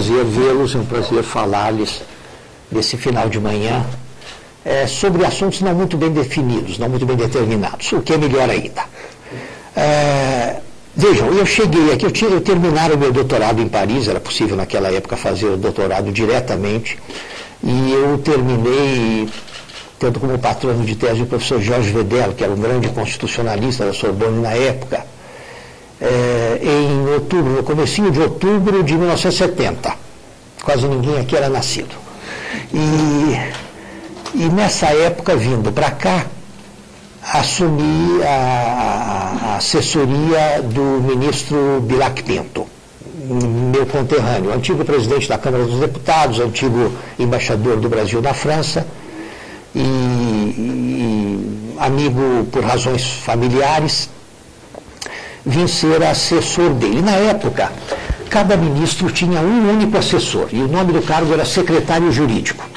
prazer vê-los, é um prazer falar-lhes nesse final de manhã sobre assuntos não muito bem definidos, não muito bem determinados, o que é melhor ainda. Vejam, eu cheguei aqui, eu terminara o meu doutorado em Paris, era possível naquela época fazer o doutorado diretamente, e eu terminei tendo como patrono de tese o professor Jorge Vedel, que era um grande constitucionalista da Sorbonne na época, em outubro, no comecinho de outubro de 1970. Quase ninguém aqui era nascido. E nessa época, vindo para cá, assumi a assessoria do ministro Bilac Pinto, meu conterrâneo, antigo presidente da Câmara dos Deputados, antigo embaixador do Brasil na França, e amigo por razões familiares, vim ser assessor dele. Na época, cada ministro tinha um único assessor, e o nome do cargo era secretário jurídico.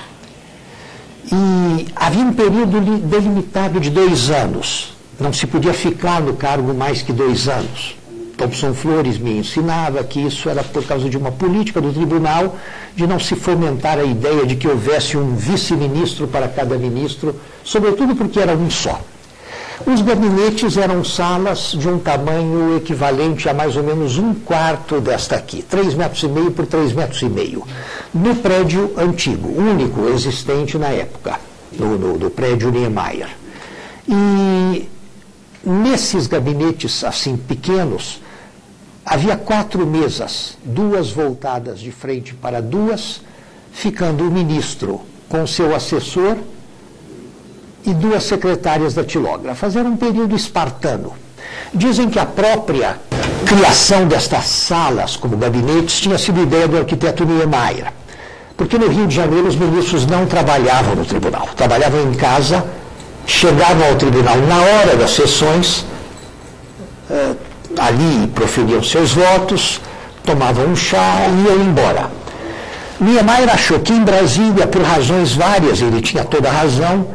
E havia um período delimitado de 2 anos. Não se podia ficar no cargo mais que 2 anos. Thompson Flores me ensinava que isso era por causa de uma política do tribunal de não se fomentar a ideia de que houvesse um vice-ministro para cada ministro, sobretudo porque era um só. Os gabinetes eram salas de um tamanho equivalente a mais ou menos 1/4 desta aqui, 3,5 metros por 3,5 metros, no prédio antigo, único existente na época, no prédio Niemeyer. E nesses gabinetes assim pequenos, havia 4 mesas, 2 voltadas de frente para 2, ficando o ministro com seu assessor e 2 secretárias datilógrafas. Era um período espartano. Dizem que a própria criação destas salas como gabinetes tinha sido ideia do arquiteto Niemeyer, porque no Rio de Janeiro os ministros não trabalhavam no tribunal, trabalhavam em casa, chegavam ao tribunal na hora das sessões, ali proferiam seus votos, tomavam um chá e iam embora. Niemeyer achou que em Brasília, por razões várias, ele tinha toda a razão,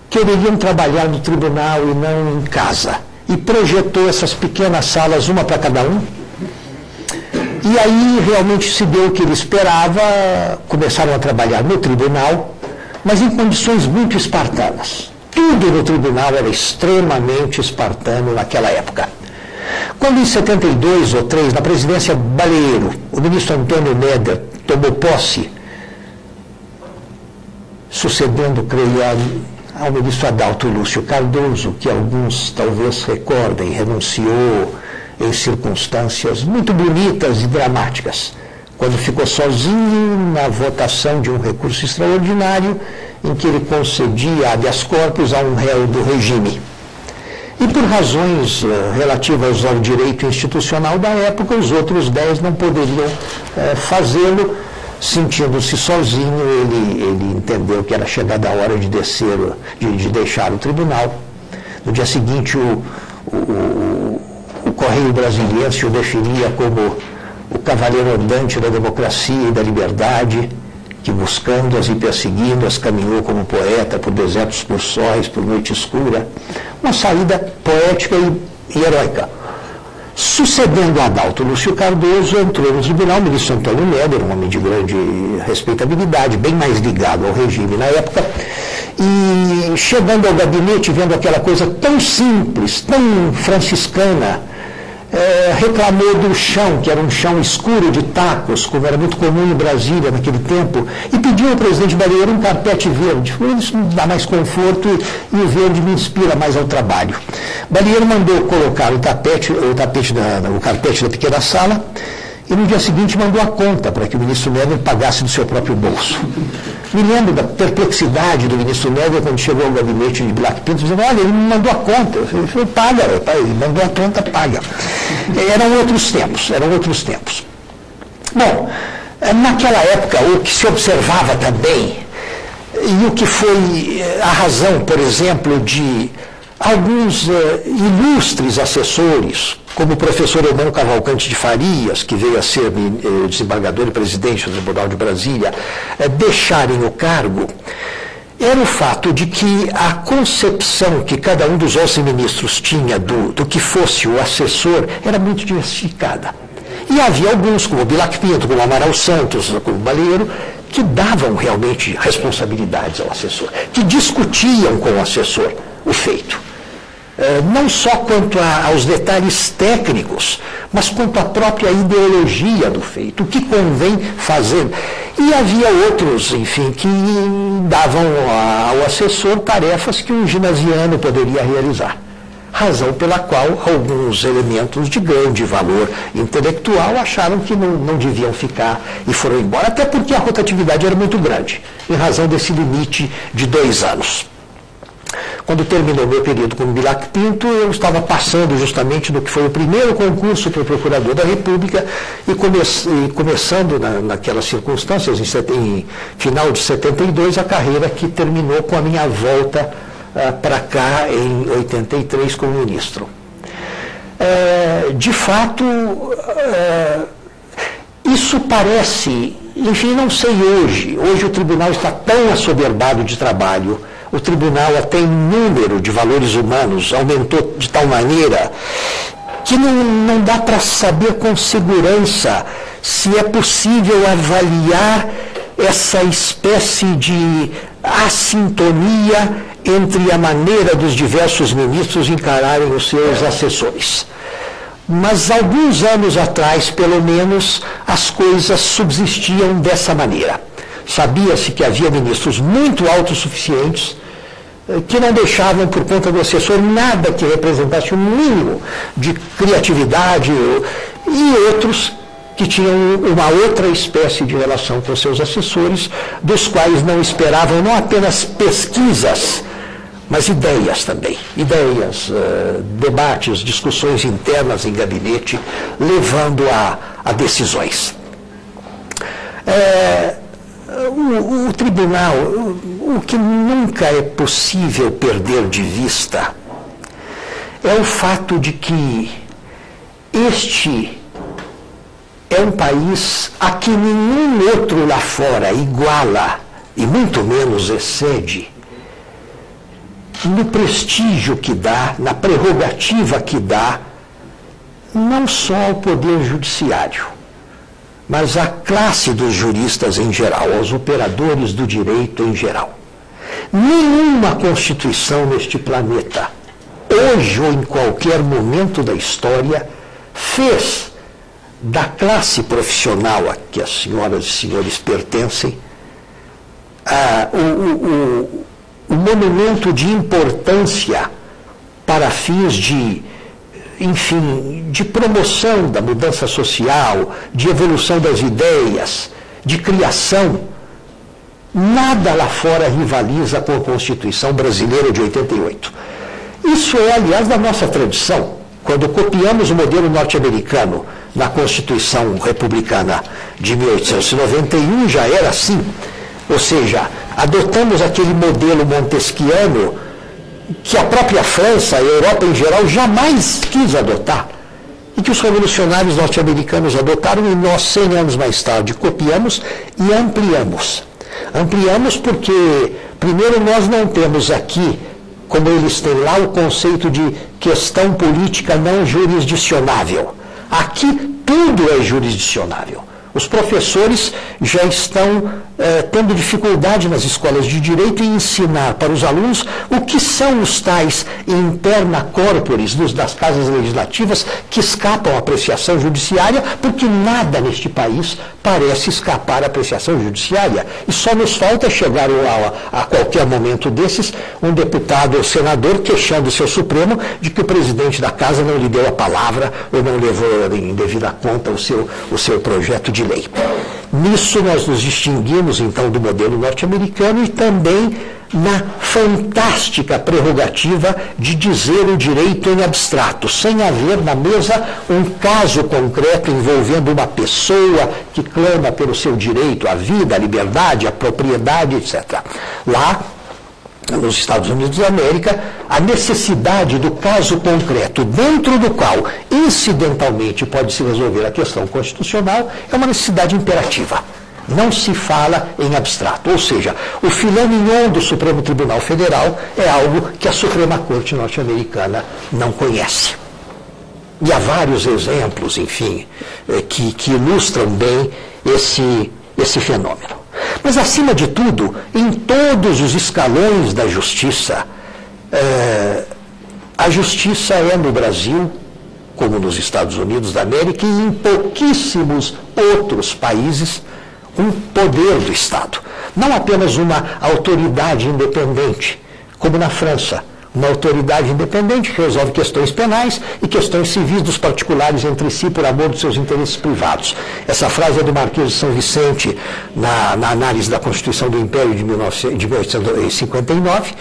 queriam trabalhar no tribunal e não em casa. E projetou essas pequenas salas, uma para cada um. E aí realmente se deu o que ele esperava, começaram a trabalhar no tribunal, mas em condições muito espartanas. Tudo no tribunal era extremamente espartano naquela época. Quando em 72 ou 3, na presidência Baleiro, o ministro Antônio Neder tomou posse, sucedendo, creio, ao ministro Adalto Lúcio Cardoso, que alguns talvez recordem, renunciou em circunstâncias muito bonitas e dramáticas, quando ficou sozinho na votação de um recurso extraordinário em que ele concedia habeas corpus a um réu do regime. E por razões relativas ao direito institucional da época, os outros 10 não poderiam fazê-lo. Sentindo-se sozinho, ele entendeu que era chegada a hora de descer, de deixar o tribunal. No dia seguinte, o Correio Brasiliense o definia como o cavaleiro andante da democracia e da liberdade, que buscando-as e perseguindo-as caminhou como poeta por desertos, por sóis, por noite escura. Uma saída poética e heróica. Sucedendo a Adalto Lúcio Cardoso, entrou no tribunal o ministro Antônio Neder, um homem de grande respeitabilidade, bem mais ligado ao regime na época, e chegando ao gabinete, vendo aquela coisa tão simples, tão franciscana, reclamou do chão, que era um chão escuro de tacos, como era muito comum em Brasília naquele tempo, e pediu ao presidente Baleiro um carpete verde. Isso me dá mais conforto e o verde me inspira mais ao trabalho. Baleiro mandou colocar o carpete da pequena sala e no dia seguinte mandou a conta para que o ministro Neder pagasse do seu próprio bolso. Me lembro da perplexidade do ministro Neder quando chegou ao gabinete de Bilac Pinto, dizendo: olha, ele me mandou a conta. Eu falei: paga, ele mandou a conta, paga. Eram outros tempos. Bom, naquela época, o que se observava também, e o que foi a razão, por exemplo, de alguns ilustres assessores, como o professor Eumano Cavalcante de Farias, que veio a ser desembargador e presidente do Tribunal de Brasília, deixarem o cargo, era o fato de que a concepção que cada um dos 11 ministros tinha do que fosse o assessor era muito diversificada. E havia alguns, como Bilac Pinto, como Amaral Santos, como Baleiro, que davam realmente responsabilidades ao assessor, que discutiam com o assessor o feito. Não só quanto aos detalhes técnicos, mas quanto à própria ideologia do feito, o que convém fazer. E havia outros, enfim, que davam ao assessor tarefas que um ginasiano poderia realizar. Razão pela qual alguns elementos de grande valor intelectual acharam que não deviam ficar e foram embora, até porque a rotatividade era muito grande, em razão desse limite de 2 anos. Quando terminou meu período como Bilac Pinto, eu estava passando justamente no que foi o primeiro concurso para o Procurador da República e começando naquelas circunstâncias, em final de 72, a carreira que terminou com a minha volta para cá em 83 como ministro. De fato, isso parece, enfim, não sei hoje. Hoje o tribunal está tão assoberbado de trabalho, o tribunal até em número de valores humanos aumentou de tal maneira que não dá para saber com segurança se é possível avaliar essa espécie de assintonia entre a maneira dos diversos ministros encararem os seus assessores. Mas alguns anos atrás, pelo menos, as coisas subsistiam dessa maneira. Sabia-se que havia ministros muito autossuficientes, que não deixavam, por conta do assessor, nada que representasse um mínimo de criatividade, e outros que tinham uma outra espécie de relação com seus assessores, dos quais não esperavam não apenas pesquisas, mas ideias também. Ideias, debates, discussões internas em gabinete, levando a decisões. O tribunal, o que nunca é possível perder de vista é o fato de que este é um país a que nenhum outro lá fora iguala, e muito menos excede, no prestígio que dá, na prerrogativa que dá, não só ao Poder Judiciário, mas à classe dos juristas em geral, aos operadores do direito em geral. Nenhuma Constituição neste planeta, hoje ou em qualquer momento da história, fez da classe profissional a que as senhoras e senhores pertencem o monumento de importância para fins de, enfim, de promoção da mudança social, de evolução das ideias, de criação. Nada lá fora rivaliza com a Constituição brasileira de 88. Isso é, aliás, da nossa tradição. Quando copiamos o modelo norte-americano na Constituição Republicana de 1891, já era assim. Ou seja, adotamos aquele modelo montesquiano que a própria França, a Europa em geral, jamais quis adotar, e que os revolucionários norte-americanos adotaram, e nós, 100 anos mais tarde, copiamos e ampliamos. Ampliamos porque, primeiro, nós não temos aqui, como eles têm lá, o conceito de questão política não jurisdicionável. Aqui tudo é jurisdicionável. Os professores já estão tendo dificuldade nas escolas de direito em ensinar para os alunos o que são os tais interna corporis das casas legislativas que escapam à apreciação judiciária, porque nada neste país parece escapar à apreciação judiciária. E só nos falta chegar a qualquer momento desses um deputado ou senador queixando-se ao Supremo de que o presidente da casa não lhe deu a palavra ou não levou em devida conta o seu projeto de lei. Nisso nós nos distinguimos, então, do modelo norte-americano e também na fantástica prerrogativa de dizer o direito em abstrato, sem haver na mesa um caso concreto envolvendo uma pessoa que clama pelo seu direito à vida, à liberdade, à propriedade, etc. Lá, nos Estados Unidos da América, a necessidade do caso concreto, dentro do qual, incidentalmente, pode se resolver a questão constitucional, é uma necessidade imperativa. Não se fala em abstrato. Ou seja, o filé mignon do Supremo Tribunal Federal é algo que a Suprema Corte norte-americana não conhece. E há vários exemplos, enfim, que ilustram bem esse fenômeno. Mas, acima de tudo, em todos os escalões da justiça, a justiça é no Brasil, como nos Estados Unidos da América e em pouquíssimos outros países, um poder do Estado. Não apenas uma autoridade independente, como na França. Uma autoridade independente que resolve questões penais e questões civis dos particulares entre si por amor dos seus interesses privados. Essa frase é do Marquês de São Vicente na análise da Constituição do Império de 1859,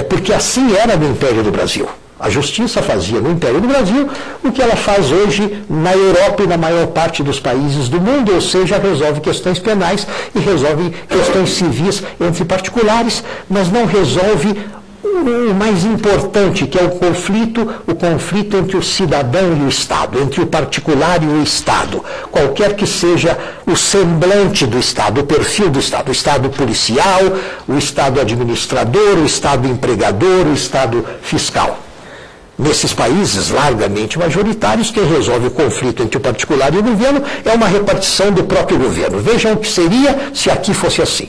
porque assim era no Império do Brasil. A justiça fazia no Império do Brasil o que ela faz hoje na Europa e na maior parte dos países do mundo, ou seja, resolve questões penais e resolve questões civis entre particulares, mas não resolve o mais importante, que é o conflito entre o cidadão e o Estado, entre o particular e o Estado, qualquer que seja o semblante do Estado, o perfil do Estado, o Estado policial, o Estado administrador, o Estado empregador, o Estado fiscal. Nesses países largamente majoritários, quem resolve o conflito entre o particular e o governo é uma repartição do próprio governo. Vejam o que seria se aqui fosse assim.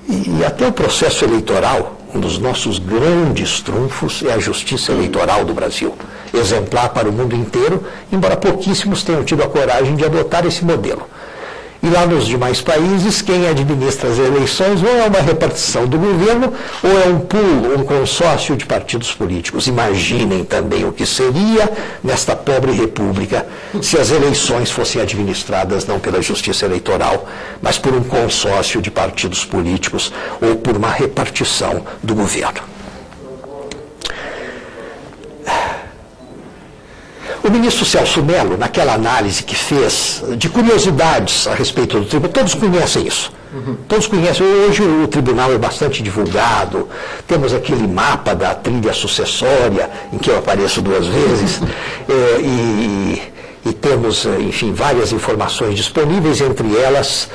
E até o processo eleitoral, um dos nossos grandes trunfos é a justiça eleitoral do Brasil, exemplar para o mundo inteiro, embora pouquíssimos tenham tido a coragem de adotar esse modelo. E lá nos demais países, quem administra as eleições ou é uma repartição do governo, ou é um pool, um consórcio de partidos políticos. Imaginem também o que seria nesta pobre república se as eleições fossem administradas não pela justiça eleitoral, mas por um consórcio de partidos políticos ou por uma repartição do governo. O ministro Celso Mello, naquela análise que fez de curiosidades a respeito do tribunal, todos conhecem isso. Todos conhecem. Hoje o tribunal é bastante divulgado, temos aquele mapa da trilha sucessória, em que eu apareço 2 vezes, e temos, enfim, várias informações disponíveis, entre elas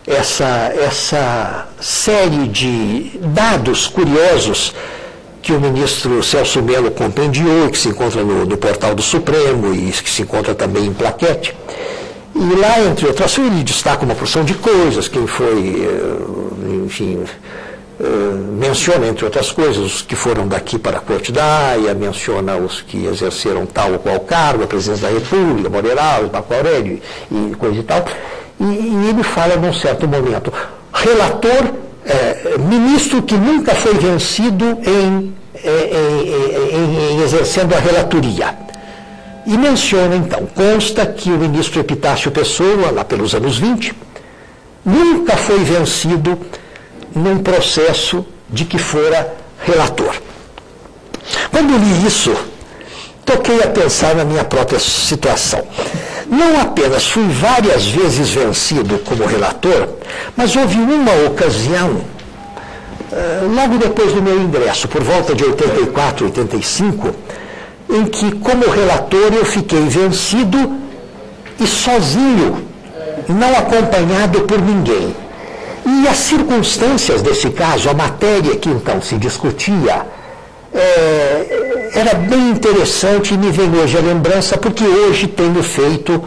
essa série de dados curiosos que o ministro Celso Mello compendiou, que se encontra no portal do Supremo e que se encontra também em plaquete. E lá, entre outras coisas, ele destaca uma porção de coisas, quem foi, enfim, menciona, entre outras coisas, os que foram daqui para a Corte da Haia, menciona os que exerceram tal ou qual cargo, a presidência da República, Moreira, Marco Aurélio e coisa e tal. E ele fala, num certo momento, relator, ministro que nunca foi vencido em exercendo a relatoria. E menciona, então, consta que o ministro Epitácio Pessoa, lá pelos anos 20, nunca foi vencido num processo de que fora relator. Quando li isso, toquei a pensar na minha própria situação. Não apenas fui várias vezes vencido como relator, mas houve uma ocasião, logo depois do meu ingresso, por volta de 84, 85, em que, como relator, eu fiquei vencido e sozinho, não acompanhado por ninguém. E as circunstâncias desse caso, a matéria que então se discutia, era bem interessante e me vem hoje a lembrança, porque hoje tenho feito,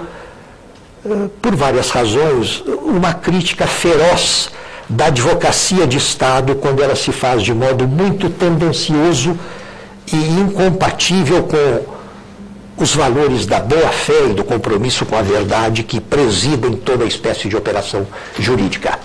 por várias razões, uma crítica feroz da advocacia de Estado quando ela se faz de modo muito tendencioso e incompatível com os valores da boa-fé e do compromisso com a verdade que presidem toda espécie de operação jurídica.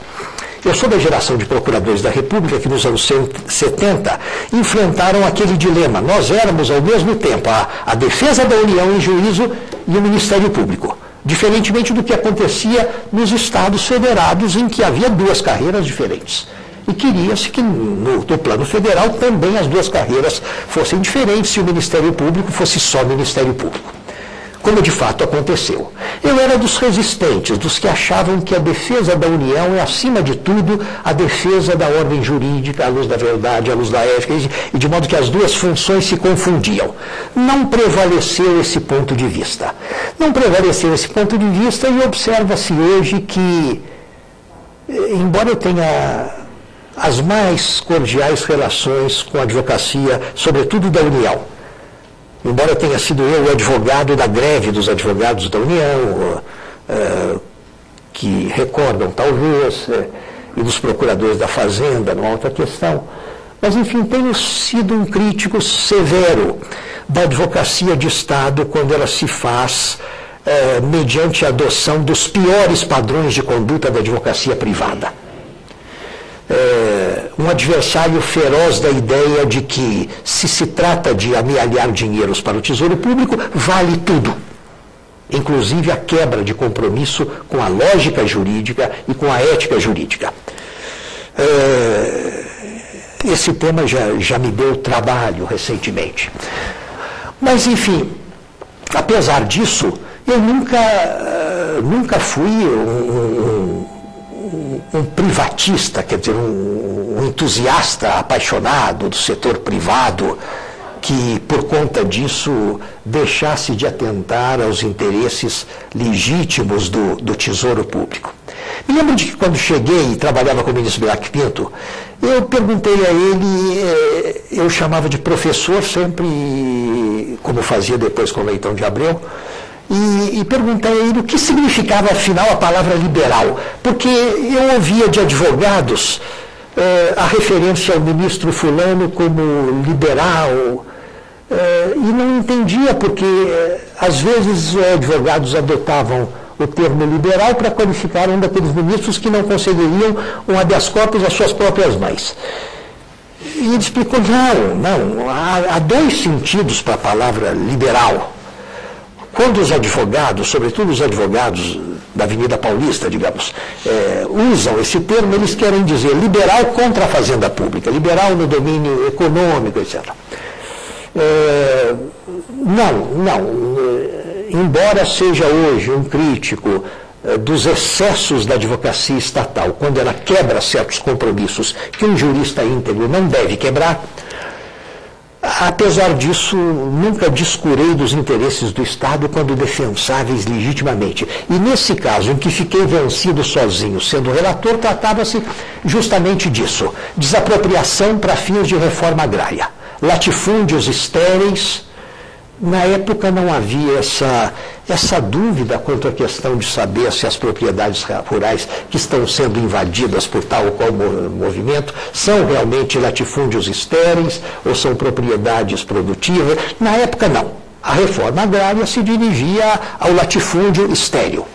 Eu sou da geração de procuradores da República que nos anos 70 enfrentaram aquele dilema. Nós éramos, ao mesmo tempo, a defesa da União em juízo e o Ministério Público. Diferentemente do que acontecia nos Estados federados, em que havia 2 carreiras diferentes. E queria-se que no plano federal também as 2 carreiras fossem diferentes, se o Ministério Público fosse só Ministério Público. Como de fato aconteceu. Eu era dos resistentes, dos que achavam que a defesa da União é, acima de tudo, a defesa da ordem jurídica, à luz da verdade, à luz da ética, e de modo que as 2 funções se confundiam. Não prevaleceu esse ponto de vista. Não prevaleceu esse ponto de vista e observa-se hoje que, embora eu tenha as mais cordiais relações com a advocacia, sobretudo da União, embora tenha sido eu o advogado da greve dos advogados da União, que recordam talvez, e dos procuradores da Fazenda, numa outra questão, mas enfim, tenho sido um crítico severo da advocacia de Estado quando ela se faz mediante a adoção dos piores padrões de conduta da advocacia privada. Um adversário feroz da ideia de que, se trata de amealhar dinheiros para o Tesouro Público, vale tudo, inclusive a quebra de compromisso com a lógica jurídica e com a ética jurídica. Esse tema já me deu trabalho recentemente. Mas, enfim, apesar disso, eu nunca fui um privatista, quer dizer, um entusiasta apaixonado do setor privado que, por conta disso, deixasse de atentar aos interesses legítimos do Tesouro Público. Me lembro de que quando cheguei e trabalhava com o ministro Bilac Pinto, eu perguntei a ele, eu chamava de professor sempre, como fazia depois com o Leitão de Abreu, e perguntei a ele o que significava, afinal, a palavra liberal, porque eu ouvia de advogados a referência ao ministro fulano como liberal, e não entendia porque, às vezes, os advogados adotavam o termo liberal para qualificar um daqueles ministros que não concederiam um habeas corpus às suas próprias mães. E ele explicou, não, há dois sentidos para a palavra liberal. Quando os advogados, sobretudo os advogados da Avenida Paulista, digamos, usam esse termo, eles querem dizer liberal contra a fazenda pública, liberal no domínio econômico, etc. Embora seja hoje um crítico dos excessos da advocacia estatal, quando ela quebra certos compromissos que um jurista íntegro não deve quebrar, apesar disso, nunca descurei dos interesses do Estado quando defensáveis legitimamente. E nesse caso, em que fiquei vencido sozinho, sendo relator, tratava-se justamente disso, desapropriação para fins de reforma agrária, latifúndios estéreis. Na época não havia essa dúvida quanto à questão de saber se as propriedades rurais que estão sendo invadidas por tal ou qual movimento são realmente latifúndios estéreis ou são propriedades produtivas. Na época não. A reforma agrária se dirigia ao latifúndio estéril.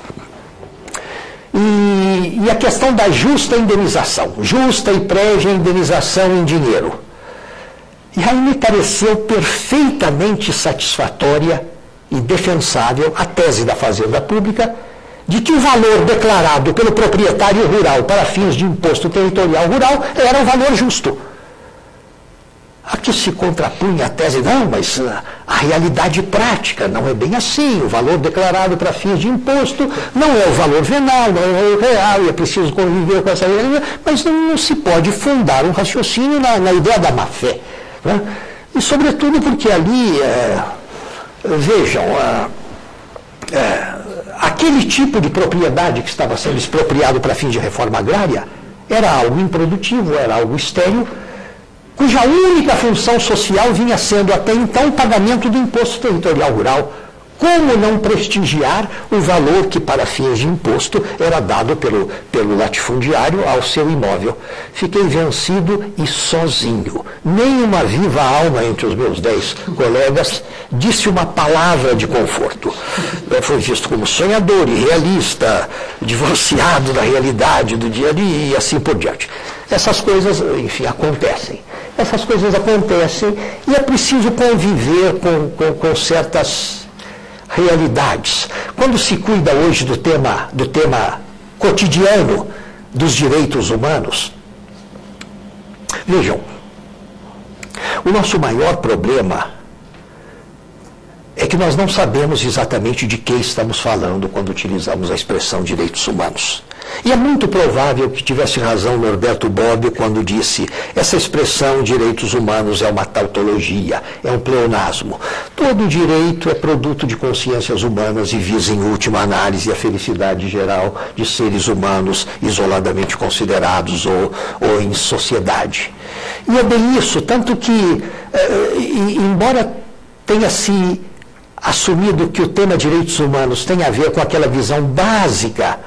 E a questão da justa indenização, justa e prévia indenização em dinheiro. E aí me pareceu perfeitamente satisfatória e defensável a tese da Fazenda Pública de que o valor declarado pelo proprietário rural para fins de imposto territorial rural era o valor justo. A que se contrapunha a tese, não, mas a realidade prática não é bem assim, o valor declarado para fins de imposto não é o valor venal, não é o real, e é preciso conviver com essa realidade, mas não se pode fundar um raciocínio na ideia da má-fé. E, sobretudo, porque ali, vejam, aquele tipo de propriedade que estava sendo expropriado para fins de reforma agrária era algo improdutivo, era algo estéril, cuja única função social vinha sendo, até então, o pagamento do imposto territorial rural. Como não prestigiar o valor que, para fins de imposto, era dado pelo latifundiário ao seu imóvel? Fiquei vencido e sozinho. Nem uma viva alma entre os meus 10 colegas disse uma palavra de conforto. Foi visto como sonhador, irrealista, divorciado da realidade do dia a dia e assim por diante. Essas coisas, enfim, acontecem. Essas coisas acontecem e é preciso conviver com certas realidades. Quando se cuida hoje do tema cotidiano dos direitos humanos, vejam, o nosso maior problema é que nós não sabemos exatamente de que estamos falando quando utilizamos a expressão direitos humanos. E é muito provável que tivesse razão Norberto Bobbio quando disse: essa expressão direitos humanos é uma tautologia, é um pleonasmo. Todo direito é produto de consciências humanas e visa, em última análise, a felicidade geral de seres humanos isoladamente considerados ou em sociedade. E é bem isso, tanto que, embora tenha se assumido que o tema direitos humanos tem a ver com aquela visão básica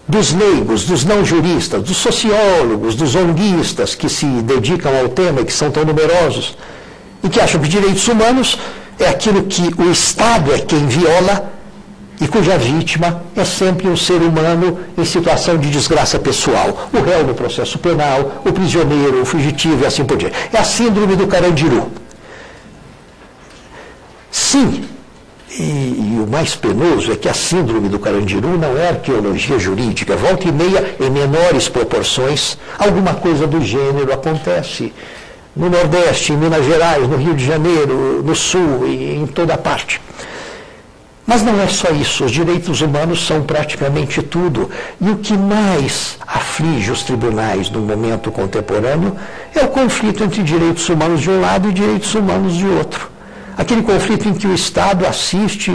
dos leigos, dos não juristas, dos sociólogos, dos ONGistas que se dedicam ao tema e que são tão numerosos, e que acham que direitos humanos é aquilo que o Estado é quem viola e cuja vítima é sempre um ser humano em situação de desgraça pessoal. O réu no processo penal, o prisioneiro, o fugitivo e assim por diante. É a síndrome do Carandiru. Sim, e o mais penoso é que a síndrome do Carandiru não é arqueologia jurídica. Volta e meia, em menores proporções, alguma coisa do gênero acontece. No Nordeste, em Minas Gerais, no Rio de Janeiro, no Sul e em toda parte. Mas não é só isso, os direitos humanos são praticamente tudo. E o que mais aflige os tribunais no momento contemporâneo é o conflito entre direitos humanos de um lado e direitos humanos de outro. Aquele conflito em que o Estado assiste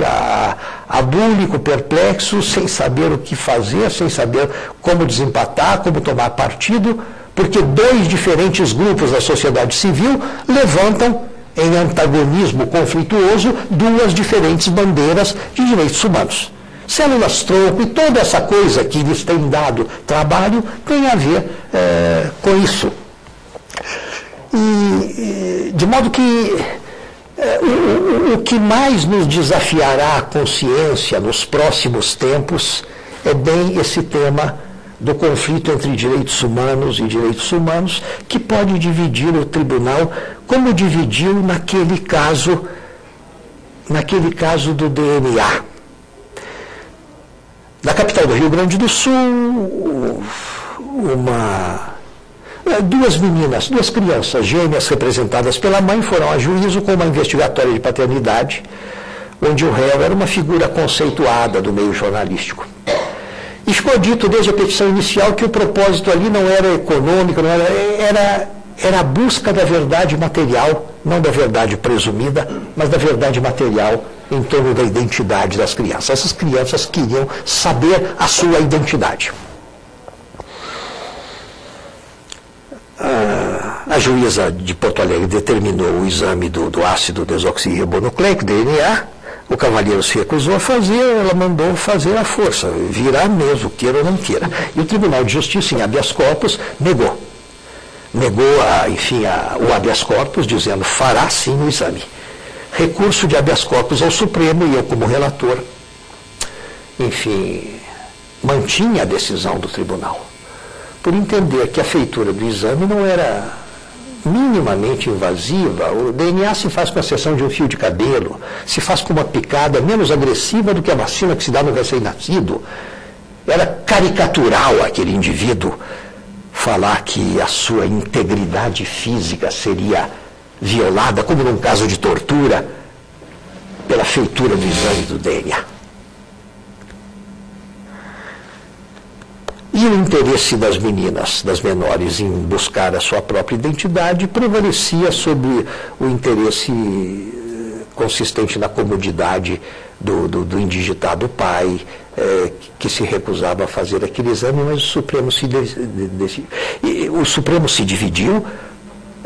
abúlico, perplexo, sem saber o que fazer, sem saber como desempatar, como tomar partido, porque dois diferentes grupos da sociedade civil levantam em antagonismo conflituoso duas diferentes bandeiras de direitos humanos. Células-tronco e toda essa coisa que lhes tem dado trabalho tem a ver com isso. E, de modo que o que mais nos desafiará a consciência nos próximos tempos é bem esse tema do conflito entre direitos humanos e direitos humanos, que pode dividir o tribunal, como dividiu naquele caso do DNA. Na capital do Rio Grande do Sul, duas meninas, duas crianças gêmeas representadas pela mãe foram a juízo com uma investigatória de paternidade, onde o réu era uma figura conceituada do meio jornalístico. E ficou dito desde a petição inicial que o propósito ali não era econômico, era a busca da verdade material, não da verdade presumida, mas da verdade material em torno da identidade das crianças. Essas crianças queriam saber a sua identidade. A juíza de Porto Alegre determinou o exame do ácido desoxirribonucleico, DNA. O cavalheiro se recusou a fazer, ela mandou fazer à força, virá mesmo, queira ou não queira. E o Tribunal de Justiça, em habeas corpus, negou. Negou, o habeas corpus, dizendo, fará sim o exame. Recurso de habeas corpus ao Supremo, e eu, como relator, mantinha a decisão do tribunal, por entender que a feitura do exame não era minimamente invasiva. O DNA se faz com a seção de um fio de cabelo, se faz com uma picada menos agressiva do que a vacina que se dá no recém-nascido. Era caricatural aquele indivíduo falar que a sua integridade física seria violada, como num caso de tortura, pela feitura do exame do DNA. E o interesse das meninas, das menores, em buscar a sua própria identidade prevalecia sobre o interesse consistente na comodidade do indigitado pai, que se recusava a fazer aquele exame, mas o Supremo se dividiu.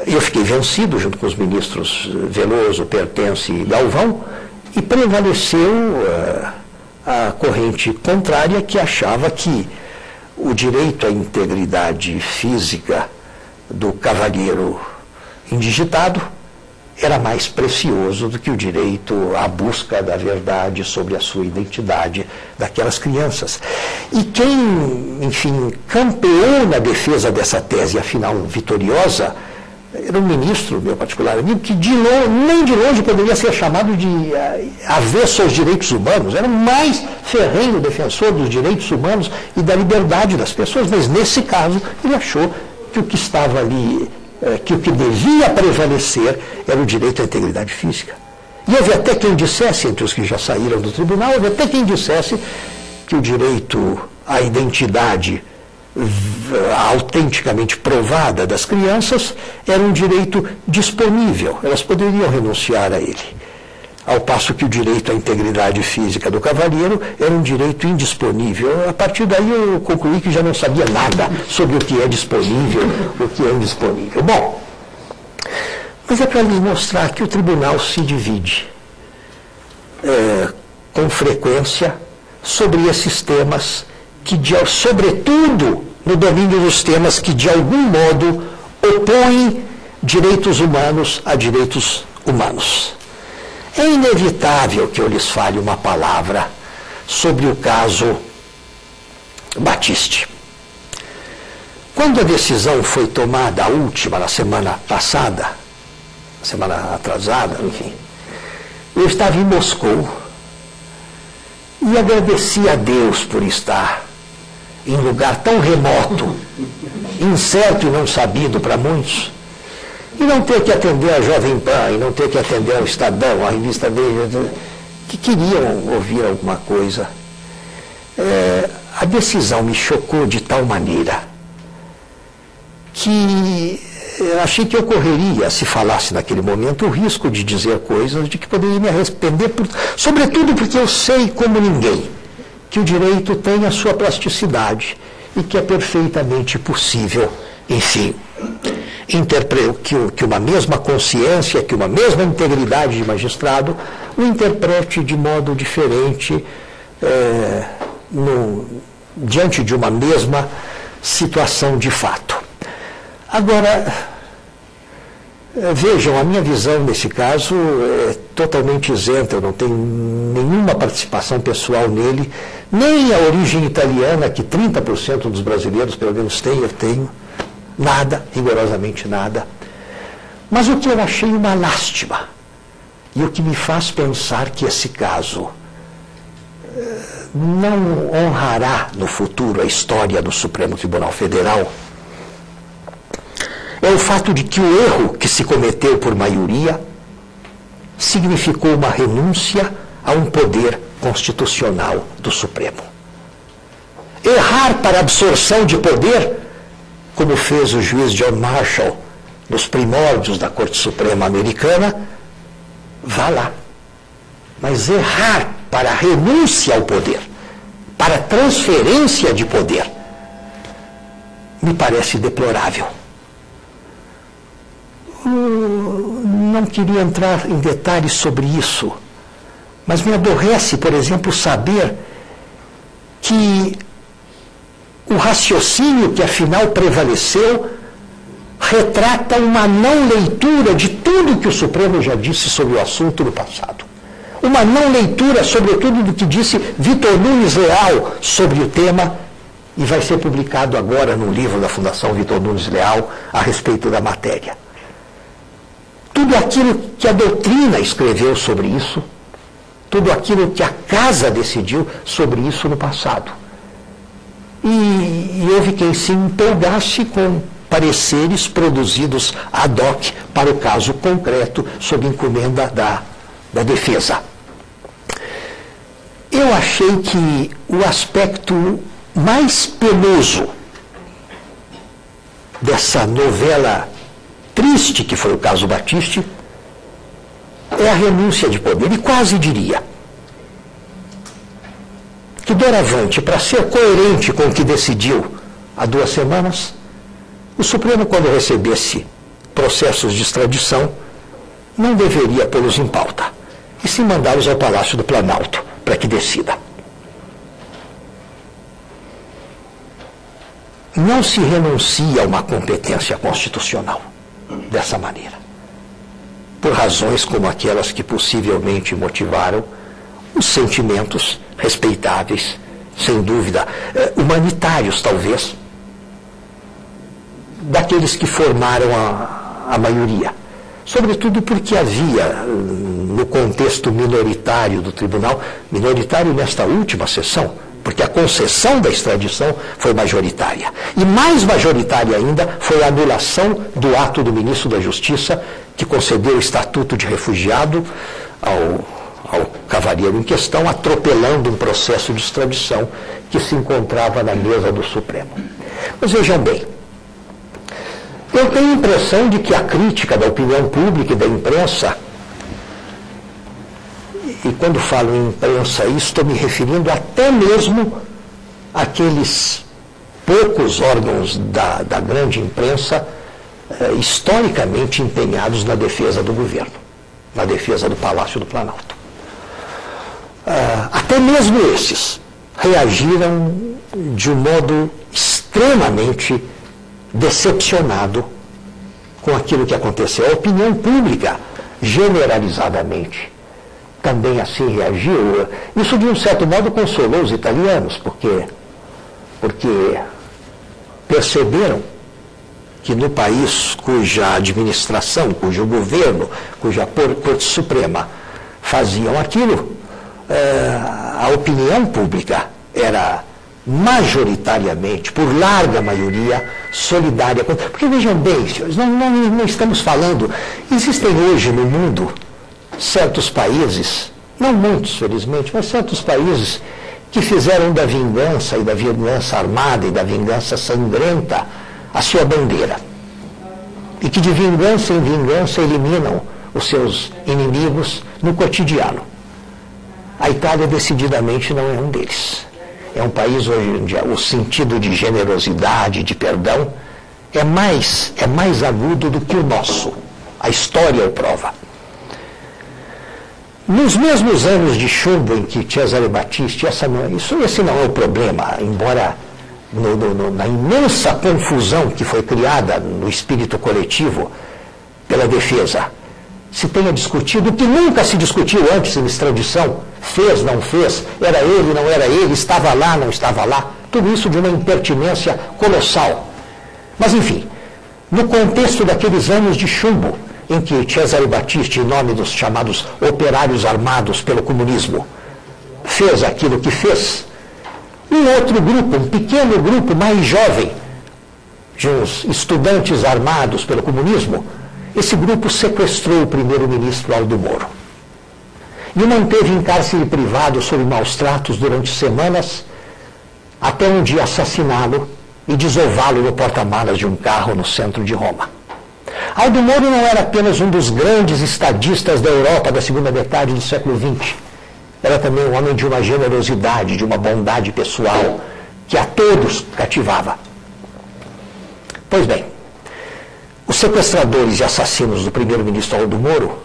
Eu fiquei vencido junto com os ministros Veloso, Pertence e Galvão, e prevaleceu a corrente contrária, que achava que o direito à integridade física do cavalheiro indigitado era mais precioso do que o direito à busca da verdade sobre a sua identidade daquelas crianças. E quem, campeou na defesa dessa tese, afinal vitoriosa, era um ministro, meu particular amigo, que nem de longe poderia ser chamado de avesso aos direitos humanos. Era o mais ferrenho defensor dos direitos humanos e da liberdade das pessoas, mas nesse caso ele achou que o que estava ali, que o que devia prevalecer era o direito à integridade física. E houve até quem dissesse, entre os que já saíram do tribunal, houve até quem dissesse que o direito à identidade autenticamente provada das crianças era um direito disponível, elas poderiam renunciar a ele, ao passo que o direito à integridade física do cavalheiro era um direito indisponível. A partir daí eu concluí que já não sabia nada sobre o que é disponível, o que é indisponível. Bom, Mas é para lhes mostrar que o tribunal se divide com frequência sobre esses temas, sobretudo no domínio dos temas que de algum modo opõem direitos humanos a direitos humanos. É inevitável que eu lhes fale uma palavra sobre o caso Battisti. Quando a decisão foi tomada, a última, na semana passada, semana atrasada, enfim, eu estava em Moscou e agradeci a Deus por estar em lugar tão remoto, incerto e não sabido para muitos, e não ter que atender a Jovem Pan, e não ter que atender ao Estadão, a revista Veja, que queriam ouvir alguma coisa. A decisão me chocou de tal maneira que achei que ocorreria, se falasse naquele momento, o risco de dizer coisas de que poderia me arrepender, sobretudo porque eu sei como ninguém que o direito tem a sua plasticidade e que é perfeitamente possível, enfim, que uma mesma consciência, que uma mesma integridade de magistrado o interprete de modo diferente diante de uma mesma situação de fato. Agora, vejam, a minha visão nesse caso é totalmente isenta, eu não tenho nenhuma participação pessoal nele, nem a origem italiana, que 30% dos brasileiros pelo menos têm, eu tenho, nada, rigorosamente nada. Mas o que eu achei uma lástima, e o que me faz pensar que esse caso não honrará no futuro a história do Supremo Tribunal Federal, é o fato de que o erro que se cometeu por maioria significou uma renúncia a um poder constitucional do Supremo. Errar para absorção de poder, como fez o juiz John Marshall nos primórdios da Corte Suprema Americana, vá lá. Mas errar para renúncia ao poder, para transferência de poder, me parece deplorável. Não queria entrar em detalhes sobre isso, mas me aborrece, por exemplo, saber que o raciocínio que afinal prevaleceu retrata uma não leitura de tudo que o Supremo já disse sobre o assunto no passado. Uma não leitura, sobretudo, do que disse Vitor Nunes Leal sobre o tema, e vai ser publicado agora no livro da Fundação Vitor Nunes Leal a respeito da matéria. Tudo aquilo que a doutrina escreveu sobre isso, tudo aquilo que a Casa decidiu sobre isso no passado. E houve quem se empolgasse com pareceres produzidos ad hoc para o caso concreto, sob encomenda da defesa. Eu achei que o aspecto mais penoso dessa novela triste, que foi o caso Battisti, é a renúncia de poder. E quase diria que, doravante, para ser coerente com o que decidiu há 2 semanas, o Supremo, quando recebesse processos de extradição, não deveria pô-los em pauta, e sim mandá-los ao Palácio do Planalto, para que decida. Não se renuncia a uma competência constitucional dessa maneira, por razões como aquelas que possivelmente motivaram os sentimentos respeitáveis, sem dúvida, humanitários talvez, daqueles que formaram a maioria. Sobretudo porque havia, no contexto minoritário do tribunal, minoritário nesta última sessão, porque a concessão da extradição foi majoritária. E mais majoritária ainda foi a anulação do ato do ministro da Justiça, que concedeu o estatuto de refugiado ao cavalheiro em questão, atropelando um processo de extradição que se encontrava na mesa do Supremo. Mas vejam bem, eu tenho a impressão de que a crítica da opinião pública e da imprensa, e quando falo em imprensa, estou me referindo até mesmo àqueles poucos órgãos da grande imprensa historicamente empenhados na defesa do governo, na defesa do Palácio do Planalto. Até mesmo esses reagiram de um modo extremamente decepcionado com aquilo que aconteceu. A opinião pública, generalizadamente, também assim reagiu. Isso, de um certo modo, consolou os italianos, porque perceberam que no país cuja administração, cujo governo, cuja Corte Suprema faziam aquilo, a opinião pública era majoritariamente, por larga maioria, solidária. Porque vejam bem, senhores, não estamos falando, existem hoje no mundo certos países, não muitos, felizmente, mas certos países que fizeram da vingança e da vingança armada e da vingança sangrenta a sua bandeira. E que de vingança em vingança eliminam os seus inimigos no cotidiano. A Itália, decididamente, não é um deles. É um país onde o sentido de generosidade, de perdão, é mais agudo do que o nosso. A história o prova. Nos mesmos anos de chumbo em que Cesare Battisti, esse não é o problema, embora na imensa confusão que foi criada no espírito coletivo pela defesa, se tenha discutido o que nunca se discutiu antes em extradição, fez, não fez, era ele, não era ele, estava lá, não estava lá, tudo isso de uma impertinência colossal. Mas, enfim, no contexto daqueles anos de chumbo, em que Cesare Battisti, em nome dos chamados operários armados pelo comunismo, fez aquilo que fez, um outro grupo, um pequeno grupo mais jovem, de uns estudantes armados pelo comunismo, esse grupo sequestrou o primeiro-ministro Aldo Moro e o manteve em cárcere privado sob maus tratos durante semanas, até um dia assassiná-lo e desová-lo no porta-malas de um carro no centro de Roma. Aldo Moro não era apenas um dos grandes estadistas da Europa da segunda metade do século XX. Era também um homem de uma generosidade, de uma bondade pessoal, que a todos cativava. Pois bem, os sequestradores e assassinos do primeiro-ministro Aldo Moro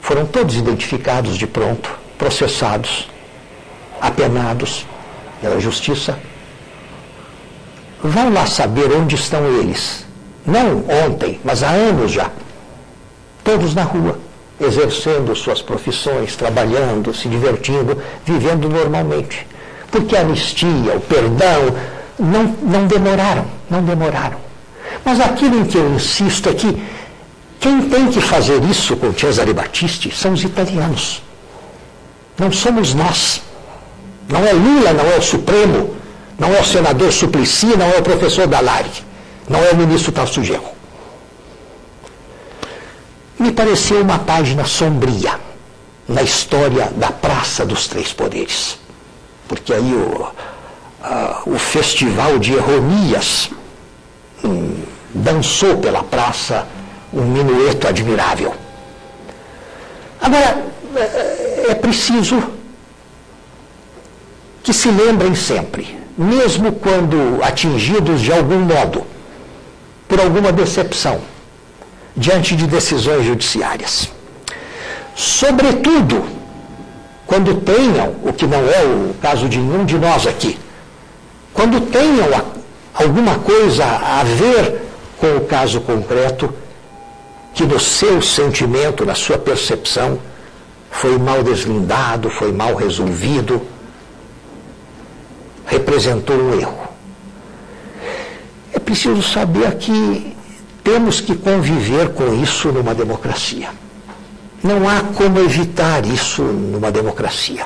foram todos identificados de pronto, processados, apenados pela justiça. Vão lá saber onde estão eles. Não ontem, mas há anos já. Todos na rua, exercendo suas profissões, trabalhando, se divertindo, vivendo normalmente. Porque a anistia, o perdão, não demoraram. Mas aquilo em que eu insisto é que quem tem que fazer isso com Cesare Battisti são os italianos. Não somos nós. Não é Lula, não é o Supremo, não é o senador Suplicy, não é o professor Dallari, não é o ministro Tarso Genro. Me pareceu uma página sombria na história da Praça dos Três Poderes. Porque aí o festival de ironias dançou pela praça um minueto admirável. Agora, é preciso que se lembrem sempre, mesmo quando atingidos de algum modo por alguma decepção diante de decisões judiciárias, sobretudo quando tenham, o que não é o caso de nenhum de nós aqui, quando tenham alguma coisa a ver com o caso concreto que no seu sentimento, na sua percepção, foi mal deslindado, foi mal resolvido, representou um erro. É preciso saber que temos que conviver com isso numa democracia. Não há como evitar isso numa democracia.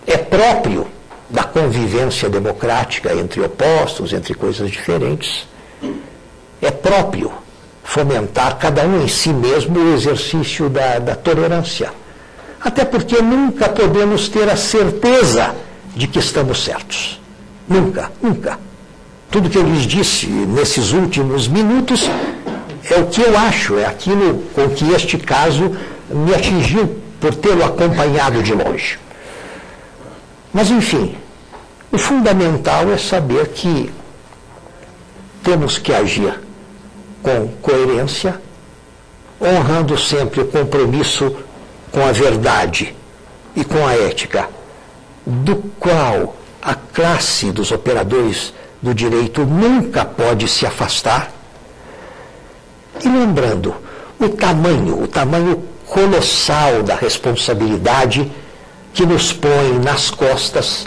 É próprio da convivência democrática entre opostos, entre coisas diferentes. É próprio fomentar cada um em si mesmo o exercício da tolerância. Até porque nunca podemos ter a certeza de que estamos certos. Nunca, nunca. Tudo que eu lhes disse nesses últimos minutos é o que eu acho, é aquilo com que este caso me atingiu por tê-lo acompanhado de longe. Mas, enfim, o fundamental é saber que temos que agir com coerência, honrando sempre o compromisso com a verdade e com a ética, do qual a classe dos operadores do direito nunca pode se afastar. E lembrando o tamanho colossal da responsabilidade que nos põe nas costas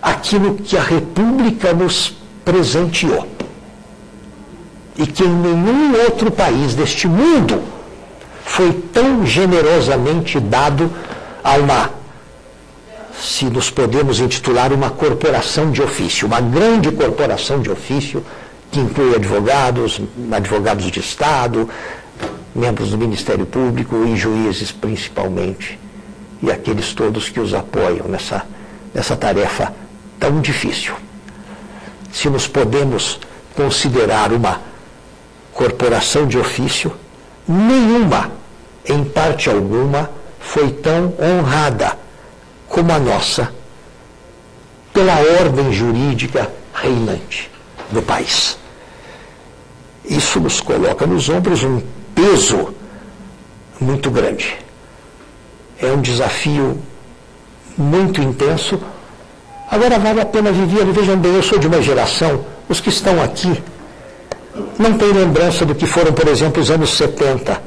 aquilo que a República nos presenteou e que em nenhum outro país deste mundo foi tão generosamente dado a uma, se nos podemos intitular, uma corporação de ofício, uma grande corporação de ofício que inclui advogados de Estado, membros do Ministério Público e juízes principalmente, e aqueles todos que os apoiam nessa tarefa tão difícil. Se nos podemos considerar uma corporação de ofício, nenhuma, em parte alguma, foi tão honrada como a nossa pela ordem jurídica reinante do país. Isso nos coloca nos ombros um peso muito grande. É um desafio muito intenso. Agora vale a pena viver. Vejam bem, eu sou de uma geração, os que estão aqui não têm lembrança do que foram, por exemplo, os anos 70.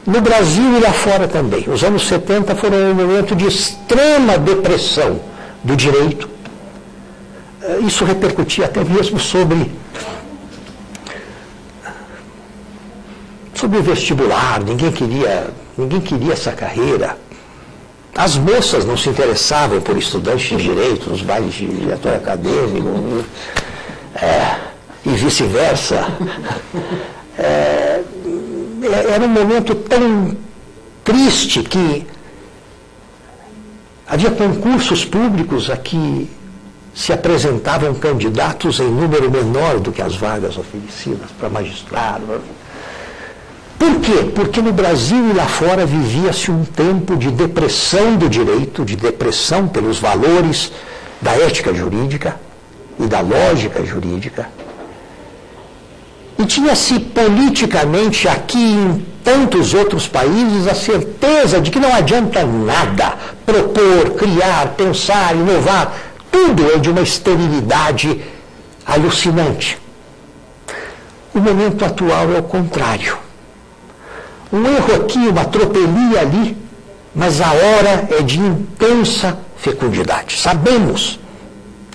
No Brasil e lá fora também. Os anos 70 foram um momento de extrema depressão do direito. Isso repercutia até mesmo sobre o vestibular. Ninguém queria essa carreira. As moças não se interessavam por estudantes de direito nos bailes de diretório acadêmico, e vice-versa. Era um momento tão triste que havia concursos públicos a que se apresentavam candidatos em número menor do que as vagas oferecidas para magistrado. Por quê? Porque no Brasil e lá fora vivia-se um tempo de depressão do direito, de depressão pelos valores da ética jurídica e da lógica jurídica. E tinha-se politicamente aqui em tantos outros países a certeza de que não adianta nada propor, criar, pensar, inovar. Tudo é de uma esterilidade alucinante. O momento atual é o contrário. Um erro aqui, uma tropelia ali, mas a hora é de intensa fecundidade. Sabemos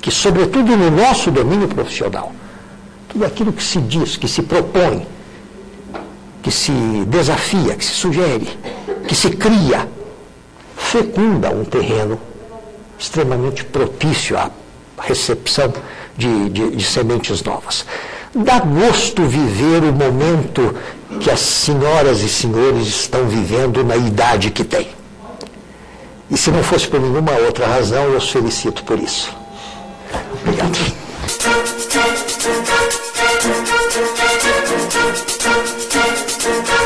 que, sobretudo no nosso domínio profissional, tudo aquilo que se diz, que se propõe, que se desafia, que se sugere, que se cria, fecunda um terreno extremamente propício à recepção de sementes novas. Dá gosto viver o momento que as senhoras e senhores estão vivendo na idade que têm. E se não fosse por nenhuma outra razão, eu os felicito por isso. Obrigado. Thank you.